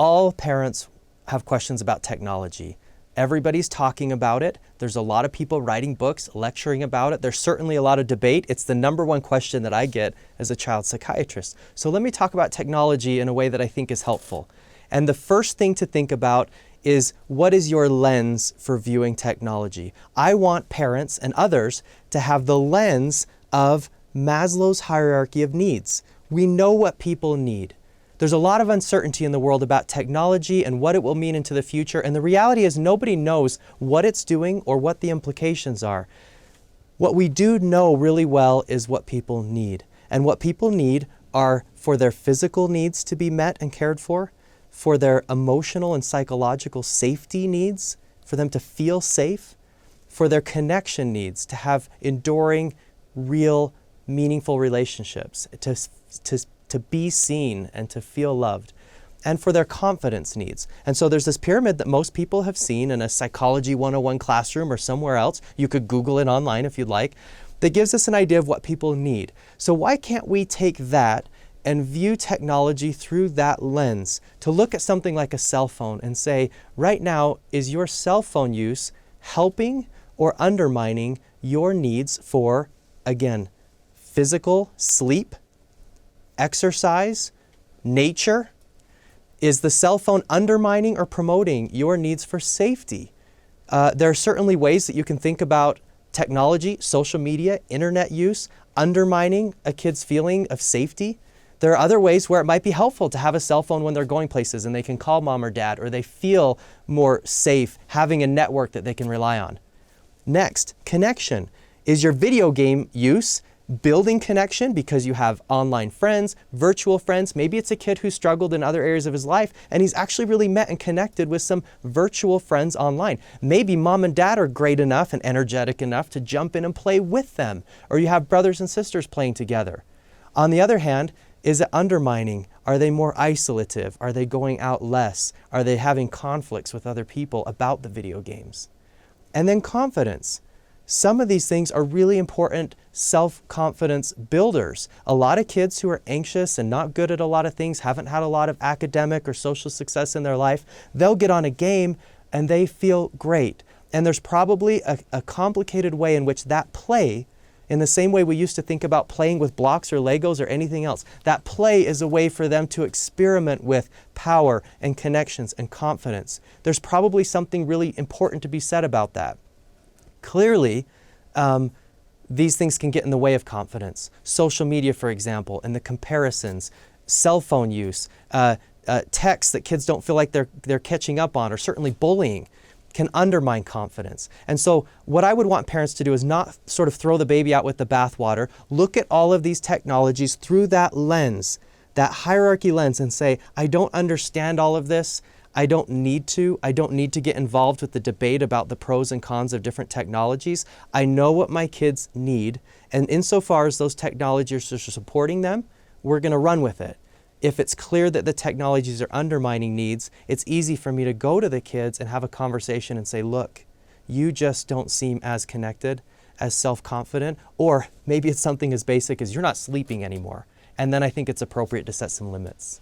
All parents have questions about technology. Everybody's talking about it. There's a lot of people writing books, lecturing about it. There's certainly a lot of debate. It's the number one question that I get as a child psychiatrist. So let me talk about technology in a way that I think is helpful. And the first thing to think about is, what is your lens for viewing technology? I want parents and others to have the lens of Maslow's hierarchy of needs. We know what people need. There's a lot of uncertainty in the world about technology and what it will mean into the future, and the reality is nobody knows what it's doing or what the implications are. What we do know really well is what people need. And what people need are for their physical needs to be met and cared for their emotional and psychological safety needs, for them to feel safe, for their connection needs, to have enduring, real, meaningful relationships, to be seen and to feel loved, and for their confidence needs. And so there's this pyramid that most people have seen in a Psychology 101 classroom or somewhere else. You could Google it online if you'd like. That gives us an idea of what people need. So why can't we take that and view technology through that lens, to look at something like a cell phone and say, right now, is your cell phone use helping or undermining your needs for, again, physical sleep, exercise, nature? Is the cell phone undermining or promoting your needs for safety? There are certainly ways that you can think about technology, social media, internet use, undermining a kid's feeling of safety. There are other ways where it might be helpful to have a cell phone when they're going places and they can call mom or dad, or they feel more safe having a network that they can rely on. Next, connection. Is your video game use building connection because you have online friends, virtual friends? Maybe it's a kid who struggled in other areas of his life and he's actually really met and connected with some virtual friends online. Maybe mom and dad are great enough and energetic enough to jump in and play with them, or you have brothers and sisters playing together. On the other hand, is it undermining? Are they more isolative? Are they going out less? Are they having conflicts with other people about the video games? And then confidence. Some of these things are really important self-confidence builders. A lot of kids who are anxious and not good at a lot of things, haven't had a lot of academic or social success in their life, they'll get on a game and they feel great. And there's probably a complicated way in which that play, in the same way we used to think about playing with blocks or Legos or anything else, that play is a way for them to experiment with power and connections and confidence. There's probably something really important to be said about that. Clearly, these things can get in the way of confidence. Social media, for example, and the comparisons, cell phone use, texts that kids don't feel like they're catching up on, or certainly bullying, can undermine confidence. And so what I would want parents to do is not sort of throw the baby out with the bathwater. Look at all of these technologies through that lens, that hierarchy lens, and say, I don't understand all of this. I don't need to get involved with the debate about the pros and cons of different technologies. I know what my kids need, and insofar as those technologies are supporting them, we're going to run with it. If it's clear that the technologies are undermining needs, it's easy for me to go to the kids and have a conversation and say, look, you just don't seem as connected, as self-confident, or maybe it's something as basic as you're not sleeping anymore. And then I think it's appropriate to set some limits.